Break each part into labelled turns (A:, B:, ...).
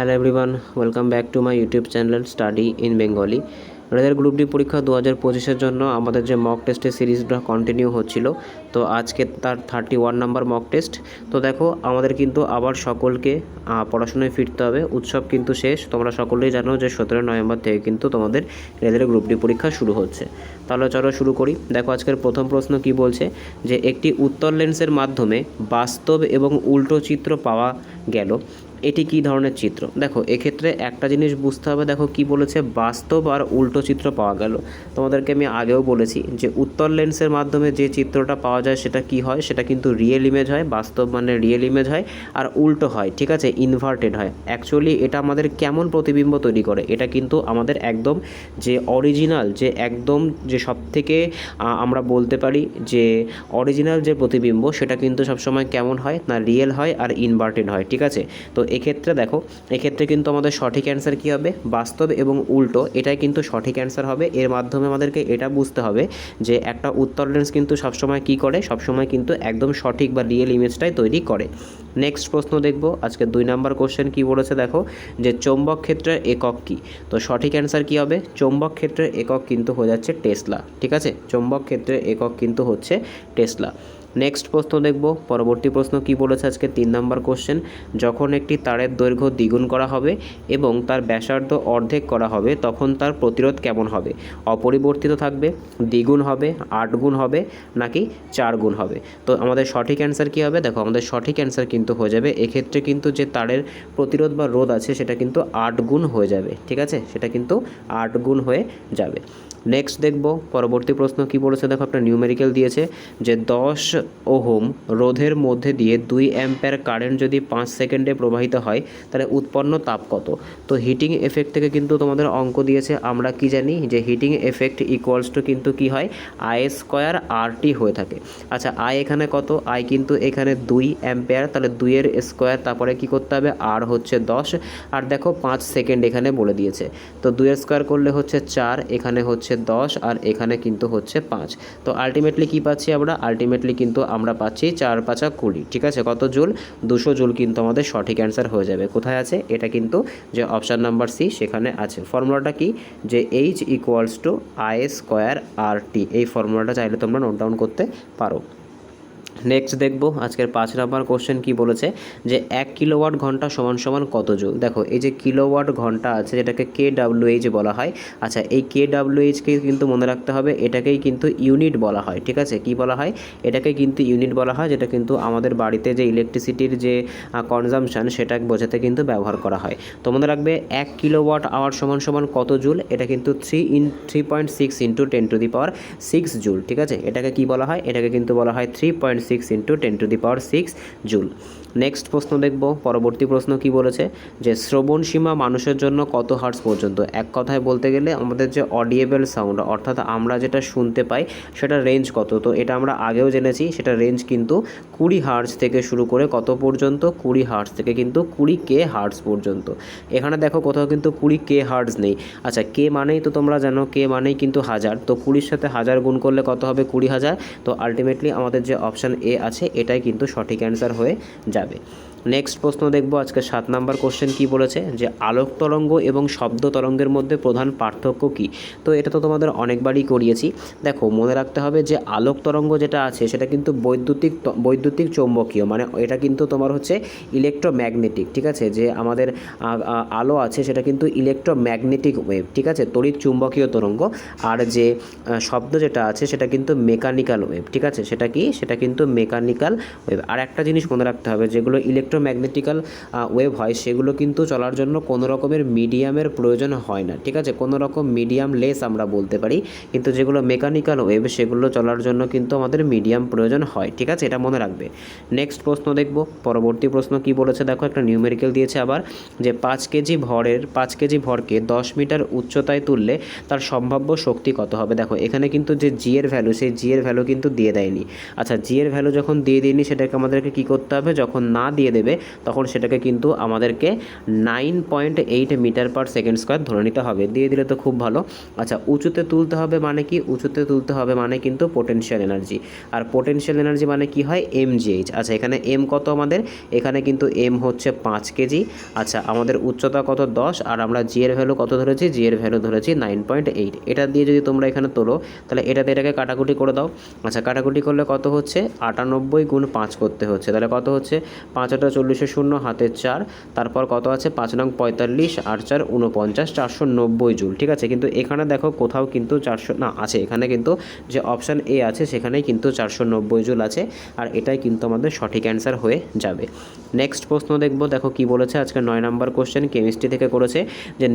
A: Hello everyone, welcome back to my YouTube channel study in Bengali. রেলের group D পরীক্ষা 2025-এর জন্য আমাদের যে মক টেস্টের সিরিজটা কন্টিনিউ হচ্ছিল, তো আজকে তার 31 নাম্বার মক টেস্ট। তো দেখো, আমাদের কিন্তু আবার সকলকে পড়াশোনায় ফিরতে হবে। উৎসব কিন্তু শেষ, তোমরা সকলেই জানো যে 17 নভেম্বর থেকে কিন্তু তোমাদের রেলের গ্রুপ ডি পরীক্ষা শুরু হচ্ছে। তাহলে চলো শুরু করি। দেখো, আজকের প্রথম প্রশ্ন কি বলছে, যে একটি উত্তল লেন্সের মাধ্যমে বাস্তব এবং উল্টো চিত্র পাওয়া গেল, এটি কী ধরনের চিত্র? দেখো, এক্ষেত্রে একটা জিনিস বুঝতে হবে। দেখো কি বলেছে, বাস্তব আর উল্টো চিত্র পাওয়া গেল। তোমাদেরকে আমি আগেও বলেছি যে উত্তল লেন্সের মাধ্যমে যে চিত্রটা পাওয়া যায় সেটা কি হয়, সেটা কিন্তু রিয়েল ইমেজ হয়। বাস্তব মানে রিয়েল ইমেজ হয়, আর উল্টো হয়, ঠিক আছে, ইনভার্টেড হয়। অ্যাকচুয়ালি এটা আমাদের কেমন প্রতিবিম্ব তৈরি করে? এটা কিন্তু আমাদের একদম যে অরিজিনাল, যে একদম যে সবথেকে আমরা বলতে পারি যে অরিজিনাল যে প্রতিবিম্ব, সেটা কিন্তু সবসময় কেমন হয় না, রিয়েল হয় আর ইনভার্টেড হয়, ঠিক আছে। তো এক্ষেত্রে দেখো, এক্ষেত্রে কিন্তু আমাদের সঠিক অ্যান্সার কী হবে, বাস্তব এবং উল্টো, এটাই কিন্তু সঠিক অ্যান্সার হবে। এর মাধ্যমে আমাদেরকে এটা বুঝতে হবে যে একটা উত্তল লেন্স কিন্তু সবসময় কী করে, সবসময় কিন্তু একদম সঠিক বা রিয়েল ইমেজটাই তৈরি করে। নেক্সট প্রশ্ন দেখব, আজকে 2 নাম্বার কোশ্চেন কী বলেছে দেখো, যে চৌম্বক ক্ষেত্রের একক কী? তো সঠিক অ্যান্সার কী হবে, চৌম্বক ক্ষেত্রের একক কিন্তু হয়ে যাচ্ছে টেসলা, ঠিক আছে। চৌম্বক ক্ষেত্রের একক কিন্তু হচ্ছে টেসলা। নেক্সট প্রশ্ন দেখব, পরবর্তী প্রশ্ন কি বলেছে আজকে 3 নাম্বার কোশ্চেন, যখন একটি তারের দৈর্ঘ্য দ্বিগুণ করা হবে এবং তার ব্যাসার্ধ অর্ধেক করা হবে, তখন তার প্রতিরোধ কেমন হবে? অপরিবর্তিত থাকবে, দ্বিগুণ হবে, 8 গুণ হবে, নাকি 4 গুণ হবে? তো আমাদের সঠিক অ্যান্সার কী হবে? দেখো, আমাদের সঠিক অ্যান্সার কিন্তু হয়ে যাবে এক্ষেত্রে কিন্তু যে তারের প্রতিরোধ বা রোধ আছে সেটা কিন্তু 8 গুণ হয়ে যাবে, ঠিক আছে, সেটা কিন্তু 8 গুণ হয়ে যাবে। নেক্সট দেখব, পরবর্তী প্রশ্ন কি বলেছে দেখো, একটা নিউমেরিক্যাল দিয়েছে যে 10 ওহম রোধের মধ্যে দিয়ে 2 অ্যাম্পিয়ার কারেন্ট যদি 5 সেকেন্ডে প্রবাহিত হয়, তাহলে উৎপন্ন তাপ কত? তো হিটিং এফেক্ট থেকে কিন্তু তোমাদের অঙ্ক দিয়েছে। আমরা কি জানি যে হিটিং এফেক্ট ইকুয়ালস টু কিন্তু কি হয়, আই স্কোয়ার আর টি হয়ে থাকে। আচ্ছা, আই এখানে কত? আই কিন্তু এখানে 2 অ্যাম্পিয়ার, তাহলে 2-এর স্কোয়ার, তারপরে কি করতে হবে, আর হচ্ছে 10, আর দেখো 5 সেকেন্ড এখানে বলে দিয়েছে। তো 2-এর স্কোয়ার করলে হচ্ছে 4, এখানে হচ্ছে 10, আর এখানে কিন্তু হচ্ছে 5। তো আলটিমেটলি কী পাচ্ছি আমরা? আলটিমেটলি কিন্তু আমরা পাচ্ছি 4 5 20, ঠিক আছে। কত জুল? 200 জুল কিন্তু আমাদের সঠিক অ্যান্সার হয়ে যাবে। কোথায় আছে এটা? কিন্তু যে অপশান নাম্বার সি সেখানে আছে। ফর্মুলাটা কি, যে H equals to I square R T. এই ফর্মুলাটা চাইলে তোমরা নোট ডাউন করতে পারো। নেক্সট দেখব, আজকের 5 নাম্বার কোশ্চেন কি বলেছে, যে 1 কিলোওয়াট ঘন্টা সমান সমান কত জুল? দেখো, এই যে কিলোওয়াট ঘন্টা আছে, যেটাকে KWH বলা হয়। আচ্ছা, এই KWHকে কিন্তু মনে রাখতে হবে, এটাকেই কিন্তু ইউনিট বলা হয়, ঠিক আছে। কি বলা হয়? এটাকে কিন্তু ইউনিট বলা হয়, যেটা কিন্তু আমাদের বাড়িতে যে ইলেকট্রিসিটির যে কনজামশান সেটা বোঝাতে কিন্তু ব্যবহার করা হয়। তো মনে রাখবে 1 কিলোওয়াট আওয়ার সমান সমান কত জুল? এটা কিন্তু 3.6 × 10⁶ জুল, ঠিক আছে। এটাকে কি বলা হয়? এটাকে কিন্তু বলা হয় 3.6 × 10⁶ জুল। নেক্সট প্রশ্ন দেখব, পরবর্তী প্রশ্ন কি বলেছে, যে শ্রবণ সীমা মানুষের জন্য কত হার্টজ পর্যন্ত? এক কথায় বলতে গেলে আমাদের যে অডিয়েবল সাউন্ড, অর্থাৎ আমরা যেটা শুনতে পাই, সেটা রেঞ্জ কত? তো এটা আমরা আগেও জেনেছি, সেটা রেঞ্জ কিন্তু 20 হার্টজ থেকে শুরু করে কত পর্যন্ত? 20 হার্টজ থেকে কিন্তু 20K হার্টজ পর্যন্ত। এখানে দেখো কোথাও কিন্তু 20K হার্টজ নেই। আচ্ছা, কে মানেই তো তোমরা জানো, কে মানেই কিন্তু 1000, তো 20-র সাথে 1000 গুণ করলে কত হবে? 20,000। তো আলটিমেটলি আমাদের যে অপশান এ আছে এটাই কিন্তু সঠিক অ্যান্সার হয়ে যাবে। নেক্সট প্রশ্ন দেখব, আজকে 7 নাম্বার কোশ্চেন কি বলেছে, যে আলোক তরঙ্গ এবং শব্দ তরঙ্গের মধ্যে প্রধান পার্থক্য কী? তো এটা তো তোমাদের অনেকবারই করিয়েছি। দেখো, মনে রাখতে হবে যে আলোক তরঙ্গ যেটা আছে সেটা কিন্তু বৈদ্যুতিক চৌম্বকীয়, মানে এটা কিন্তু তোমার হচ্ছে ইলেকট্রোম্যাগনেটিক, ঠিক আছে। যে আমাদের আলো আছে সেটা কিন্তু ইলেকট্রোম্যাগনেটিক ওয়েভ, ঠিক আছে, তড়িৎ চুম্বকীয় তরঙ্গ। আর যে শব্দ যেটা আছে সেটা কিন্তু মেকানিক্যাল ওয়েভ, ঠিক আছে। সেটা কি? সেটা কিন্তু মেকানিক্যাল ওয়েভ। আর একটা জিনিস মনে রাখতে হবে, যেগুলো ইলেকট্রোম্যাগনেটিক্যাল ওয়েভ হয় সেগুলো কিন্তু চলার জন্য কোনো রকমের মিডিয়ামের প্রয়োজন হয় না, ঠিক আছে। কোনো রকম মিডিয়াম লেস আমরা বলতে পারি, কিন্তু যেগুলো মেকানিক্যাল ওয়েভ সেগুলো চলার জন্য কিন্তু আমাদের মিডিয়াম প্রয়োজন হয়, ঠিক আছে, এটা মনে রাখবে। নেক্সট প্রশ্ন দেখব, পরবর্তী প্রশ্ন কি বলেছে দেখো, একটা নিউমেরিক্যাল দিয়েছে আবার, যে 5 কেজি ভরকে 10 মিটার উচ্চতায় তুললে তার সম্ভাব্য শক্তি কত হবে? দেখো, এখানে কিন্তু যে জি এর ভ্যালু, সেই জি এর ভ্যালু কিন্তু দিয়ে দেয়নি। আচ্ছা, জি এর ভ্যালু যখন দিয়ে দেয়নি, সেটাকে আমাদেরকে কী করতে হবে, যখন না দিয়ে দেবে দেবে তখন সেটাকে কিন্তু আমাদেরকে 9.8 মিটার পার সেকেন্ড স্কোয়ার ধরে নিতে হবে। দিয়ে দিলে তো খুব ভালো। আচ্ছা, উঁচুতে তুলতে হবে মানে কি? উঁচুতে তুলতে হবে মানে কিন্তু পোটেনশিয়াল এনার্জি, আর পোটেনশিয়াল এনার্জি মানে কি হয়? mgh। আচ্ছা, এখানে m কত আমাদের? এখানে কিন্তু m হচ্ছে 5 কেজি। আচ্ছা, আমাদের উচ্চতা কত? 10, আর আমরা জি এর ভ্যালু কত ধরেছি? জি এর ভ্যালু ধরেছি 9.8। এটা দিয়ে যদি তোমরা এখানে তোলো তাহলে এটাকে কাটাকুটি করে দাও। আচ্ছা, কাটাকুটি করলে কত হচ্ছে? 98 গুণ 5 করতে হচ্ছে, তাহলে কত হচ্ছে? 5 × 40 শূন্য, হাতে 4, তারপর কত আছে? 5 নং 45, 8 4 49, 490 জুল। ঠিক আছে, কিন্তু এখানে দেখো কোথাও কিন্তু 400 না আছে, এখানে কিন্তু যে অপশান এ আছে সেখানেই কিন্তু 490 জুল আছে, আর এটাই কিন্তু আমাদের সঠিক অ্যান্সার হয়ে যাবে। নেক্সট প্রশ্ন দেখব, দেখো কি বলেছে আজকে 9 নম্বর কোশ্চেন, কেমিস্ট্রি থেকে করেছে যে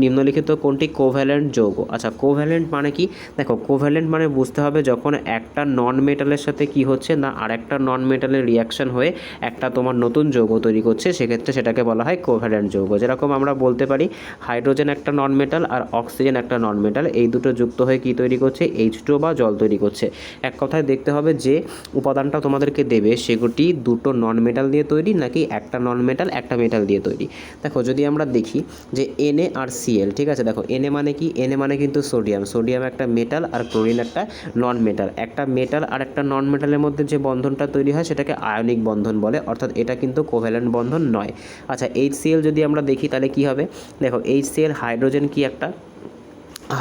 A: নিম্নলিখিত কোনটি কোভ্যালেন্ট যৌগ। আচ্ছা, কোভ্যালেন্ট মানে কি? দেখো, কোভ্যালেন্ট মানে বুঝতে হবে যখন একটা নন মেটালের সাথে কি হচ্ছে না আর একটা নন মেটালের রিয়াকশন হয়ে একটা তোমার নতুন যৌগ তৈরি করছে, সেক্ষেত্রে সেটাকে বলা হয় কোভ্যালেন্ট যৌগ। যেরকম আমরা বলতে পারি হাইড্রোজেন একটা নন মেটাল আর অক্সিজেন একটা নন মেটাল, এই দুটো যুক্ত হয়ে কি তৈরি করছে? H2O বা জল তৈরি করছে। এক কথায় দেখতে হবে যে উপাদানটা তোমাদেরকে দেবে সেগুটি দুটো নন মেটাল দিয়ে তৈরি নাকি একটা নন মেটাল একটা মেটাল দিয়ে তৈরি। দেখো, যদি আমরা দেখি যে Na আর Cl, ঠিক আছে, দেখো Na মানে কি? Na মানে কিন্তু সোডিয়াম একটা মেটাল আর ক্লোরিন একটা নন মেটাল। একটা মেটাল আর একটা নন মেটালের মধ্যে যে বন্ধনটা তৈরি হয় সেটাকে আয়নিক বন্ধন বলে, অর্থাৎ এটা কিন্তু কোভ্যালেন্ট বন্ধন নয়। আচ্ছা, HCl যদি আমরা দেখি তাহলে কি হবে? দেখো, HCl হাইড্রোজেন কি একটা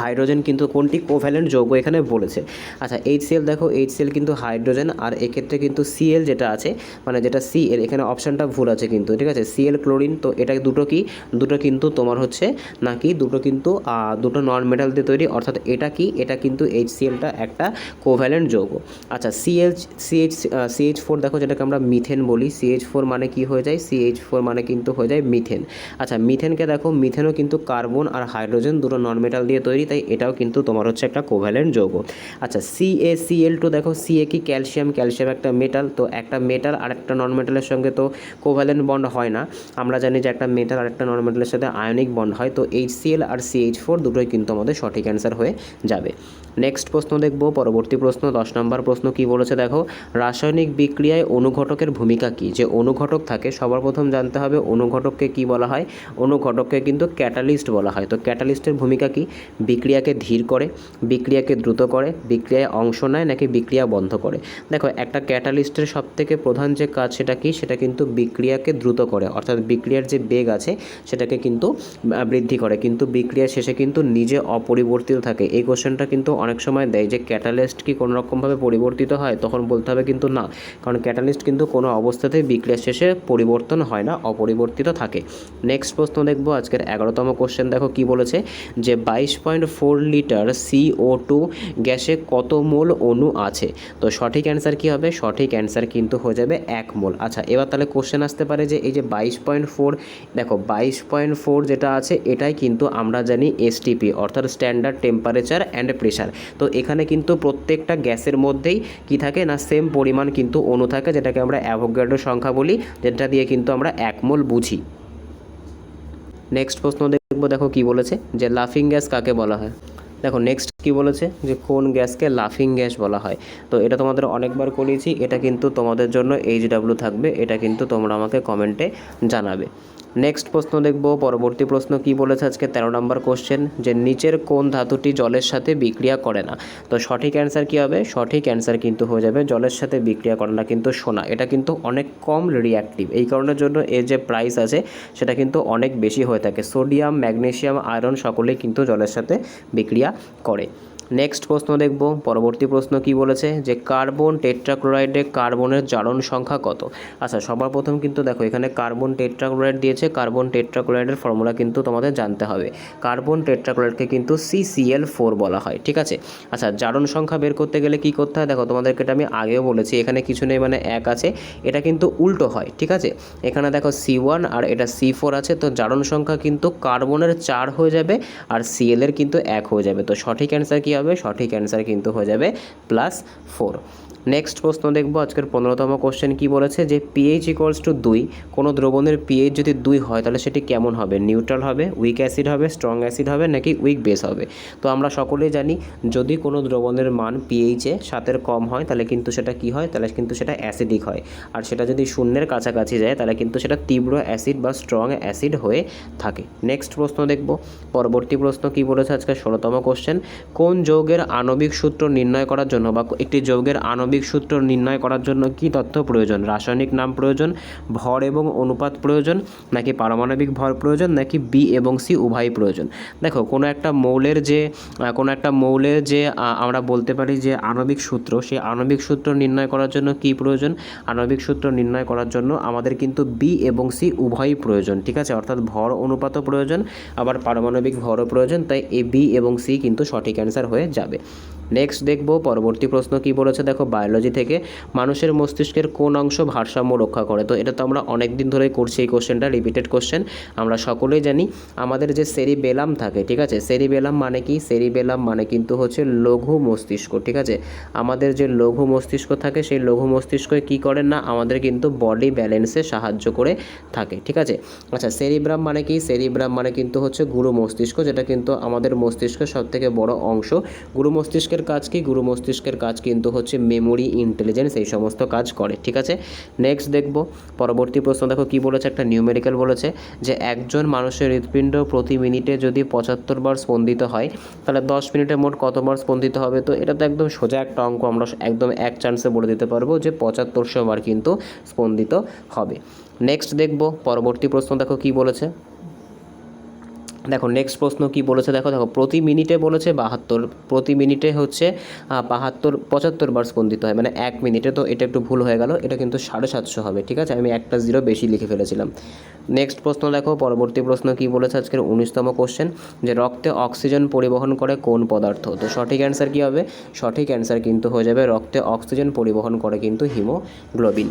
A: হাইড্রোজেন কিন্তু কোনটি কোভ্যালেন্ট যৌগ এখানে বলেছে। আচ্ছা, HCl দেখো, HCl কিন্তু হাইড্রোজেন, আর এক্ষেত্রে কিন্তু Cl যেটা আছে মানে যেটা Cl, এখানে অপশানটা ভুল আছে কিন্তু, ঠিক আছে, Cl ক্লোরিন, তো এটা দুটো কিন্তু তোমার হচ্ছে নাকি দুটো নন মেটাল দিয়ে তৈরি, অর্থাৎ এটা কি? এটা কিন্তু HClটা একটা কোভ্যালেন্ট যৌগ। আচ্ছা, CH4 দেখো, যেটাকে আমরা মিথেন বলি, CH4 মানে কি হয়ে যায়? CH4 মানে কিন্তু হয়ে যায় মিথেন। আচ্ছা, মিথেনকে দেখো, মিথেনও কিন্তু কার্বন আর হাইড্রোজেন দুটো নন মেটাল দিয়ে তৈরি, তাই এটাও কিন্তু তোমার হচ্ছে একটা কোভ্যালেন্ট যৌগ। আচ্ছা, CaCl2 দেখো, Ca কি? ক্যালসিয়াম একটা মেটাল, তো একটা মেটাল আর একটা নন মেটালের সঙ্গে তো কোভ্যালেন্ট বন্ড হয় না। আমরা জানি যে একটা মেটাল আর একটা নন মেটালের সাথে আয়নিক বন্ড হয়, তো HCl আর CH4 দুটোই কিন্তু আমাদের সঠিক অ্যান্সার হয়ে যাবে। নেক্সট প্রশ্ন দেখব, পরবর্তী প্রশ্ন 10 নম্বর প্রশ্ন কি বলেছে দেখো, রাসায়নিক বিক্রিয়ায় অনুঘটকের ভূমিকা কি? যে অনুঘটক থাকে, সবার প্রথম জানতে হবে অনুঘটককে কি বলা হয়। অনুঘটককে কিন্তু ক্যাটালিস্ট বলা হয়। তো ক্যাটালিস্টের ভূমিকা কি? বিক্রিয়াকে ধীর করে, বিক্রিয়াকে দ্রুত করে, বিক্রিয়ায় অংশ নেয় নাকি বিক্রিয়া বন্ধ করে। দেখো, একটা ক্যাটালিস্টের সবথেকে প্রধান যে কাজ সেটা কি? সেটা কিন্তু বিক্রিয়াকে দ্রুত করে, অর্থাৎ বিক্রিয়ার যে বেগ আছে সেটাকে কিন্তু বৃদ্ধি করে, কিন্তু বিক্রিয়ার শেষে কিন্তু নিজে অপরিবর্তিত থাকে। এই কোশ্চেনটা কিন্তু অনেক সময় দেয় যে ক্যাটালিস্ট কি কোনো রকমভাবে পরিবর্তিত হয়, তখন বলতে হবে কিন্তু না, কারণ ক্যাটালিস্ট কিন্তু কোনো অবস্থাতেই বিক্রিয়ার শেষে পরিবর্তন হয় না, অপরিবর্তিত থাকে। নেক্সট প্রশ্ন দেখব, আজকের 11তম কোশ্চেন দেখো কি বলেছে যে 22.4 লিটার CO2 গ্যাসে কত মোল অণু আছে। তো সঠিক অ্যান্সার কি হবে? সঠিক অ্যান্সার কিন্তু হয়ে যাবে 1 মোল। আচ্ছা, এবার তাহলে কোশ্চেন আসতে পারে যে এই যে 22.4, দেখো 22.4 যেটা আছে এটাই কিন্তু আমরা জানি STP, অর্থাৎ স্ট্যান্ডার্ড টেম্পারেচার অ্যান্ড প্রেশার। তো এখানে কিন্তু প্রত্যেকটা গ্যাসের মধ্যেই কি থাকে না, সেম পরিমাণ কিন্তু অণু থাকে, যেটাকে আমরা অ্যাভোগাড্রো সংখ্যা বলি, যেটা দিয়ে কিন্তু আমরা 1 মোল বুঝি। নেক্সট প্রশ্ন দেখবো, দেখো কি বলেছে যে লাফিং গ্যাস কাকে বলা হয়। দেখো, নেক্সট কি বলেছে যে কোন গ্যাসকে লাফিং গ্যাস বলা হয়। তো এটা তোমাদের অনেকবার করিয়েছি, এটা কিন্তু তোমাদের জন্য HW থাকবে, এটা কিন্তু তোমরা আমাকে কমেন্টে জানাবে। নেক্সট প্রশ্ন দেখব, পরবর্তী প্রশ্ন কি বলেছে আজকে 13 নম্বর কোশ্চেন যে নিচের কোন ধাতুটি জলের সাথে বিক্রিয়া করে না। তো সঠিক অ্যান্সার কি হবে? সঠিক অ্যান্সার কিন্তু হয়ে যাবে জলের সাথে বিক্রিয়া করে না কিন্তু সোনা। এটা কিন্তু অনেক কম রিঅ্যাক্টিভ, এই কারণের জন্য এর যে প্রাইস আছে সেটা কিন্তু অনেক বেশি হয়ে থাকে। সোডিয়াম, ম্যাগনেসিয়াম, আয়রন সকলেই কিন্তু জলের সাথে বিক্রিয়া করে। নেক্সট প্রশ্ন দেখব, পরবর্তী প্রশ্ন কি বলেছে যে কার্বন টেট্রাক্লোরাইডে কার্বনের জারণ সংখ্যা কত। আচ্ছা, সবার প্রথম কিন্তু দেখো এখানে কার্বন টেট্রাক্লোরাইড দিয়েছে, কার্বন টেট্রাক্লোরাইডের ফর্মুলা কিন্তু তোমাদের জানতে হবে। কার্বন টেট্রাক্লোরাইডকে কিন্তু CCl4 বলা হয়, ঠিক আছে। আচ্ছা, জারণ সংখ্যা বের করতে গেলে কি করতে হয়, দেখো তোমাদেরকে এটা আমি আগেও বলেছি, এখানে কিছু নেই মানে 1 আছে, এটা কিন্তু উল্টো হয়, ঠিক আছে। এখানে দেখো C1 আর এটা C4 আছে, তো জারণ সংখ্যা কিন্তু কার্বনের 4 হয়ে যাবে আর Cl এর কিন্তু 1 হয়ে যাবে। তো সঠিক অ্যান্সার কি হবে? সঠিক অ্যান্সার কিন্তু হয়ে যাবে +4। নেক্সট প্রশ্ন দেখব আজকের 15তম কোশ্চেন কি বলেছে যে পিএইচ ইকুয়ালস টু 2, কোনো দ্রবণের পিএইচ যদি 2 হয় তাহলে সেটি কেমন হবে, নিউট্রাল হবে, উইক অ্যাসিড হবে, স্ট্রং অ্যাসিড হবে নাকি উইক বেস হবে। তো আমরা সকলেই জানি যদি কোনো দ্রবণের মান পিএইচে 7-এর কম হয় তাহলে কিন্তু সেটা কি হয়, তাহলে কিন্তু সেটা অ্যাসিডিক হয়, আর সেটা যদি শূন্যের কাছাকাছি যায় তাহলে কিন্তু সেটা তীব্র অ্যাসিড বা স্ট্রং অ্যাসিড হয়ে থাকে। নেক্সট প্রশ্ন দেখব, পরবর্তী প্রশ্ন কি বলেছে আজকে 16তম কোশ্চেন, কোন যৌগের আণবিক সূত্র নির্ণয় করার জন্য বা একটি যৌগের আণবিক সূত্র নির্ণয় করার জন্য কি তথ্য প্রয়োজন, রাসায়নিক নাম প্রয়োজন, ভর এবং অনুপাত প্রয়োজন নাকি পারমাণবিক ভর প্রয়োজন নাকি বি এবং সি উভয়ই প্রয়োজন। দেখো কোনো একটা মৌলের যে আমরা বলতে পারি যে আণবিক সূত্র, সেই আণবিক সূত্র নির্ণয় করার জন্য কি প্রয়োজন, আণবিক সূত্র নির্ণয় করার জন্য আমাদের কিন্তু বি এবং সি উভয়ই প্রয়োজন, ঠিক আছে, অর্থাৎ ভর অনুপাতও প্রয়োজন আবার পারমাণবিক ভরও প্রয়োজন, তাই এ বি এবং সি কিন্তু সঠিক অ্যান্সার হয়ে যাবে। নেক্সট দেখব পরবর্তী প্রশ্ন কি বলেছে, দেখো বায়োলজি থেকে মানুষের মস্তিষ্কের কোন অংশ ভারসাম্য রক্ষা করে। তো এটা তো আমরা অনেক দিন ধরেই করছি, এই কোশ্চেনটা রিপিটেড কোশ্চেন, আমরা সকলেই জানি আমাদের যে সেরিবেলাম থাকে, ঠিক আছে, সেরিবেলাম মানে কি, সেরিবেলাম মানে কিন্তু হচ্ছে লঘু মস্তিষ্ক, ঠিক আছে, আমাদের যে লঘু মস্তিষ্ক থাকে সেই লঘু মস্তিষ্কই কী করেন না, আমাদের কিন্তু বডি ব্যালেন্সে সাহায্য করে থাকে, ঠিক আছে। আচ্ছা সেরিব্রাম মানে কি, সেরিব্রাম মানে কিন্তু হচ্ছে গুরু মস্তিষ্ক, যেটা কিন্তু আমাদের মস্তিষ্কের সবথেকে বড় অংশ। গুরু মস্তিষ্কের কাজ কি, গুরু মস্তিষ্কের কাজ কিন্তু হচ্ছে মেমোরি, ইন্টেলিজেন্স, এই সমস্ত কাজ করে, ঠিক আছে। নেক্সট দেখব পরবর্তী প্রশ্ন, দেখো কি বলেছে, একটা নিউমেরিক্যাল বলেছে যে একজন মানুষের হৃৎপিণ্ড প্রতি মিনিটে যদি 75 বার স্পন্দিত হয় তাহলে 10 মিনিটে মোট কতবার স্পন্দিত হবে। তো এটা তো একদম সোজা একটা অঙ্ক, আমরা একদম এক চান্সে বলে দিতে পারবো যে 7500 বার কিন্তু স্পন্দিত হবে। নেক্সট দেখব পরবর্তী প্রশ্ন, দেখো কি বলেছে, দেখো নেক্সট প্রশ্ন কি বলেছে, দেখো প্রতি মিনিটে বলেছে 72, প্রতি মিনিটে হচ্ছে 75 বার স্পন্দিত হয়, মানে 1 মিনিটে, তো এটা একটু ভুল হয়ে গেল, এটা কিন্তু 750 হবে, ঠিক আছে, আমি একটা 0 বেশি লিখে ফেলেছিলাম। নেক্সট প্রশ্ন দেখো পরবর্তী প্রশ্ন কি বলেছে আজকের 19তম কোশ্চেন, যে রক্তে অক্সিজেন পরিবহন করে কোন পদার্থ। তো সঠিক অ্যান্সার কি হবে, সঠিক অ্যান্সার কিন্তু হয়ে যাবে রক্তে অক্সিজেন পরিবহন করে কিন্তু হিমোগ্লোবিন।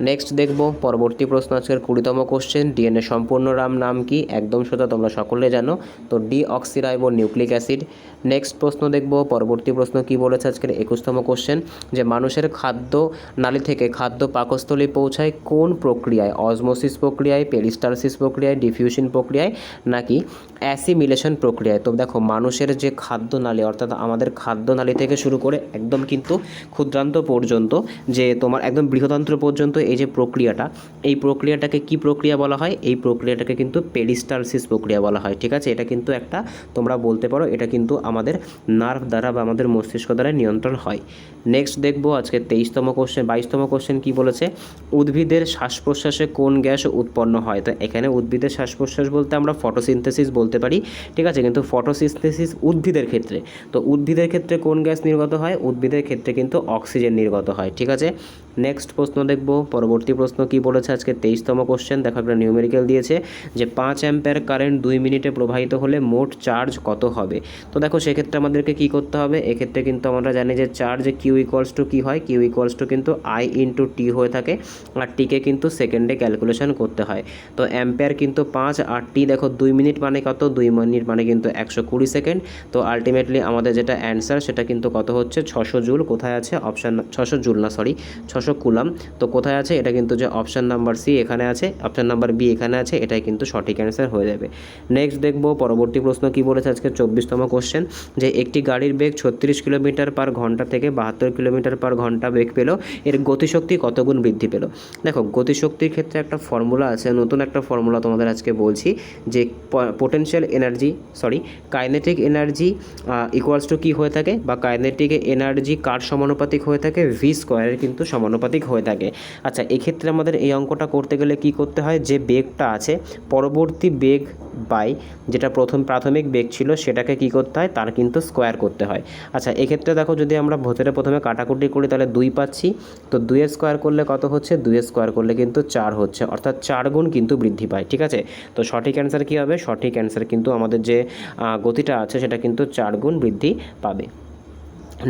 A: নেক্সট দেখব পরবর্তী প্রশ্ন আজকের 20তম কোশ্চেন, ডিএনএ সম্পূর্ণ নাম কি, একদম সোজা, তোমরা সকলে জানো, তো ডিঅক্সিরাইবো নিউক্লিক অ্যাসিড। নেক্সট প্রশ্ন দেখব পরবর্তী প্রশ্ন কি বলেছে আজকের 21তম কোশ্চেন, যে মানুষের খাদ্য নালী থেকে খাদ্য পাকস্থলী পৌঁছায় কোন প্রক্রিয়ায়, অসমোসিস প্রক্রিয়ায়, পেরিস্টালসিস প্রক্রিয়ায়, ডিফিউশন প্রক্রিয়ায় নাকি অ্যাসিমিলেশন প্রক্রিয়ায়। তো দেখো মানুষের যে খাদ্য নালী, অর্থাৎ আমাদের খাদ্য নালী থেকে শুরু করে একদম কিন্তু ক্ষুদ্রান্ত পর্যন্ত, যে তোমার একদম বৃহদান্ত্র পর্যন্ত এই যে প্রক্রিয়াটা, এই প্রক্রিয়াটাকে কি প্রক্রিয়া বলা হয়, এই প্রক্রিয়াটাকে কিন্তু পেরিস্টালসিস প্রক্রিয়া বলা হয়, ঠিক আছে, এটা কিন্তু একটা তোমরা বলতে পারো এটা কিন্তু আমাদের নার্ভ দ্বারা বা আমাদের মস্তিষ্ক দ্বারা নিয়ন্ত্রণ হয়। নেক্সট দেখবো আজকে 22তম কোশ্চেন কি বলেছে, উদ্ভিদের শ্বাস প্রশ্বাসে কোন গ্যাস উৎপন্ন হয়। তো এখানে উদ্ভিদের শ্বাস প্রশ্বাস বলতে আমরা ফটোসিনথেসিস বলতে পারি, ঠিক আছে, কিন্তু ফটোসিনথেসিস উদ্ভিদের ক্ষেত্রে, তো উদ্ভিদের ক্ষেত্রে কোন গ্যাস নির্গত হয়, উদ্ভিদের ক্ষেত্রে কিন্তু অক্সিজেন নির্গত হয়, ঠিক আছে। নেক্সট প্রশ্ন দেখব পরবর্তী প্রশ্ন কি বলেছে আজকে 23তম কোশ্চেন, দেখো একটা নিউমেরিক্যাল দিয়েছে যে 5 অ্যাম্পিয়ার কারেন্ট 2 মিনিটে প্রবাহিত হলে মোট চার্জ কত হবে। তো দেখো সেক্ষেত্রে আমাদেরকে কি করতে হবে, এক্ষেত্রে কিন্তু আমরা জানি যে চার্জ কিউ ইকুয়ালস টু কী হয়, কিউ ইকুয়ালস টু কিন্তু আই ইন্টু টি হয়ে থাকে, আর টিকে কিন্তু সেকেন্ডে ক্যালকুলেশন করতে হয়। তো অ্যাম্পিয়ার কিন্তু 5 আর টি দেখো 2 মিনিট মানে কত, 2 মিনিট মানে কিন্তু 120 সেকেন্ড। তো আলটিমেটলি আমাদের যেটা অ্যান্সার সেটা কিন্তু কত হচ্ছে 600 জুল, কোথায় আছে অপশান, 600 জুল না সরি 600 কুলাম, তো কোথায় আছে, এটা কিন্তু যে অপশান নাম্বার সি এখানে আছে, অপশান নাম্বার বি এখানে আছে, এটাই কিন্তু সঠিক অ্যান্সার হয়ে যাবে। নেক্সট দেখবো পরবর্তী প্রশ্ন কি বলেছে আজকে 24তম কোশ্চেন, যে একটি গাড়ির বেগ 36 কিলোমিটার পার ঘন্টা থেকে 72 কিলোমিটার পার ঘন্টা বেগ পেল, এর গতিশক্তি কত গুণ বৃদ্ধি পেল। দেখো গতিশক্তির ক্ষেত্রে একটা ফর্মুলা আছে, নতুন একটা ফর্মুলা তোমাদের আজকে বলছি, যে potential energy kinetic energy equals to কী হয়ে থাকে, বা কাইনেটিক এনার্জি কার সমানুপাতিক হয়ে থাকে, ভি স্কোয়ারের কিন্তু সমানুপাতিক হয়ে থাকে। আচ্ছা এক্ষেত্রে আমাদের এই অঙ্কটা করতে গেলে কি করতে হয়, যে বেগটা আছে পরবর্তী বেগ বাই যেটা প্রাথমিক বেগ ছিল সেটাকে কি করতে হয়, তার কিন্তু স্কোয়ার করতে হয়। আচ্ছা এক্ষেত্রে দেখো যদি আমরা ভেতরে প্রথমে কাটাকুটি করি তাহলে 2 পাচ্ছি, তো 2 স্কোয়ার করলে কত হচ্ছে, 2 স্কোয়ার করলে কিন্তু 4 হচ্ছে, অর্থাৎ 4 গুণ কিন্তু বৃদ্ধি পায়, ঠিক আছে। তো সঠিক অ্যান্সার কী হবে, সঠিক অ্যান্সার কিন্তু আমাদের যে গতিটা আছে সেটা কিন্তু 4 গুণ বৃদ্ধি পাবে।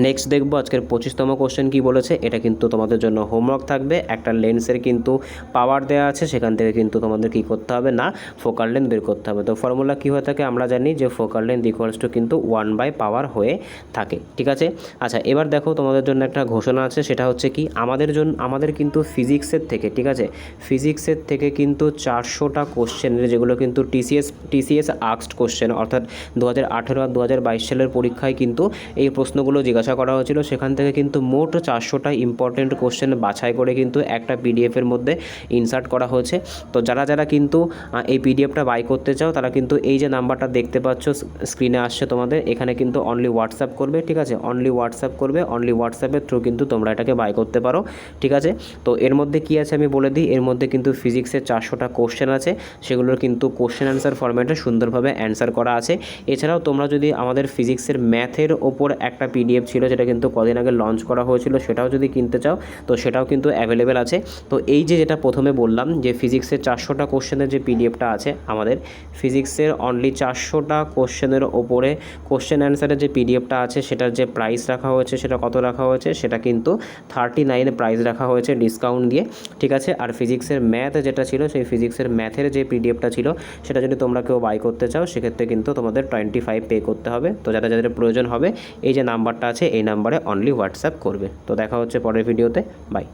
A: নেক্সট দেখবো আজকের 25তম কোশ্চেন কী বলেছে। এটা কিন্তু তোমাদের জন্য হোমওয়ার্ক থাকবে। একটা লেন্সের কিন্তু পাওয়ার দেওয়া আছে, সেখান থেকে কিন্তু তোমাদের কী করতে হবে না ফোকাল লেন্থ বের করতে হবে। তো ফর্মুলা কী হয়ে থাকে আমরা জানি যে ফোকাল লেন্থ ইকুয়ালস টু কিন্তু 1/পাওয়ার হয়ে থাকে, ঠিক আছে। আচ্ছা, এবার দেখো তোমাদের জন্য একটা ঘোষণা আছে, সেটা হচ্ছে কি আমাদের কিন্তু ফিজিক্সের থেকে, ঠিক আছে, ফিজিক্সের থেকে কিন্তু 400টা কোশ্চেনের, যেগুলো কিন্তু টিসিএস আক্সড কোশ্চেন, অর্থাৎ 2018 আর 2022 সালের পরীক্ষায় কিন্তু এই প্রশ্নগুলো জিজ্ঞাসা করা হয়েছিল। সেখান থেকে কিন্তু মোট 400টা ইম্পর্টেন্ট কোশ্চেন বাছাই করে কিন্তু একটা পিডিএফের মধ্যে ইনসার্ট করা হয়েছে। তো যারা কিন্তু এই পিডিএফটা বাই করতে চাও, তারা কিন্তু এই যে নাম্বারটা দেখতে পাচ্ছ স্ক্রিনে আসছে তোমাদের, এখানে কিন্তু অনলি হোয়াটসঅ্যাপ করবে, ঠিক আছে, অনলি হোয়াটসঅ্যাপ করবে, অনলি হোয়াটসঅ্যাপের থ্রু কিন্তু তোমরা এটাকে বাই করতে পারো, ঠিক আছে। তো এর মধ্যে কী আছে আমি বলে দিই, এর মধ্যে কিন্তু ফিজিক্সের 400টা কোশ্চেন আছে, সেগুলোর কিন্তু কোশ্চেন অ্যান্সার ফরম্যাটে সুন্দরভাবে অ্যান্সার করা আছে। এছাড়াও তোমরা যদি আমাদের ফিজিক্সের ম্যাথের ওপর একটা পিডিএফ ছিল, যেটা কিন্তু কদিন আগে লঞ্চ করা হয়েছিল, সেটাও যদি কিনতে চাও তো সেটাও কিন্তু অ্যাভেলেবেল আছে। তো এই যেটা প্রথমে বললাম যে ফিজিক্সের 400টা কোশ্চেনের যে পিডিএফটা আছে, আমাদের ফিজিক্সের অনলি 400টা কোশ্চেনের ওপরে কোশ্চেন অ্যান্সারের যে পিডিএফটা আছে, সেটার যে প্রাইস রাখা হয়েছে, সেটা কত রাখা হয়েছে, সেটা কিন্তু 39 প্রাইস রাখা হয়েছে ডিসকাউন্ট দিয়ে, ঠিক আছে। আর ফিজিক্সের ম্যাথ যেটা ছিল, সেই ফিজিক্সের ম্যাথের যে পিডিএফটা ছিল, সেটা যদি তোমরা কেউ বাই করতে চাও, সেক্ষেত্রে কিন্তু তোমাদের 25 পে করতে হবে। তো যাদের প্রয়োজন হবে, এই যে নাম্বারটা আছে, এই নাম্বারে অনলি হোয়াটসঅ্যাপ করবে। তো দেখা হচ্ছে পরের ভিডিওতে, বাই।